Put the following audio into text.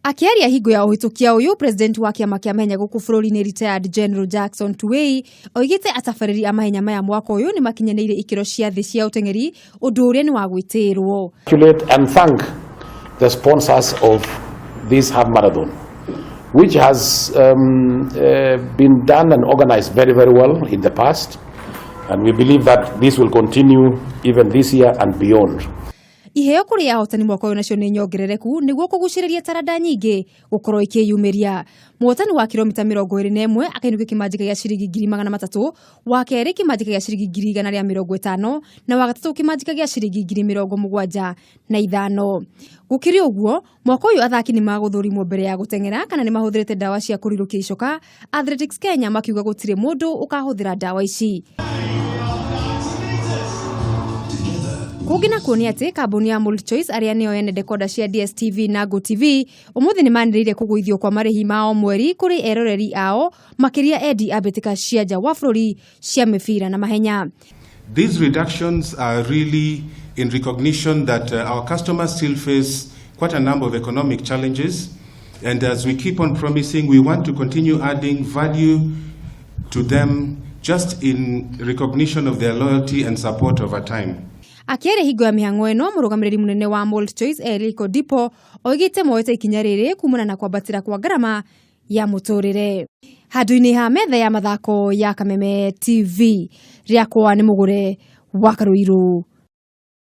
Akiaria hingo ya uhitukio uyu president wa kiama kia mahenya guuku bururi-ini retired General Jackson Tuwei oigite atabariri amahenya maya mwaka uyu ni makinyanĩire ikiro cia thi cia utengeri undu uria ni wa gwitirwo. And thank the sponsors of this half marathon, which has been done and organized very, very well in the past, and we believe that this will continue even this year and beyond. Iheo kuri ahotani mwaka uyu nacio ni nyongerereku niguo kuguciriria taranda nyingi gukorwo ikiyumiria. Muhotani wa kilomita 21 akainukia kimanjika gia ciringi 300,000, wa keri kimanjika gia ciringi 150 na wa gatatu kimanjika gia ciringi 75,000. Gukiri uguo mwaka uyu athaki ni maguthurimwo mbere ya gutengera kana ni mahuthirite dawa cia kurirukia icoka. Athletics Kenya makiuga gutire mundu ukahuthira dawa ici. Kugina kuoni ati kambuni ya Multichoice aria niyo ene decoder cia DSTV na GoTV umuthi ni maniriire kuguithio kwa marihi mao mweri kuri eroreri ao makiria edi abetika cia nja wa bururi cia mibira na mahenya. These reductions are really in recognition that our customers still face quite a number of economic challenges, and as we keep on promising, we want to continue adding value to them just in recognition of their loyalty and support over time. Akiere hingo ya mihang'o eno murugamiriri munene wa Multichoice Eriko Dipo oigite moete ikinya riri kumana na kwambatira kwa garama ya muturire. Handu-ini ha metha ya mathako ya Kameme TV riakwa ni Mugure wa Karuiru.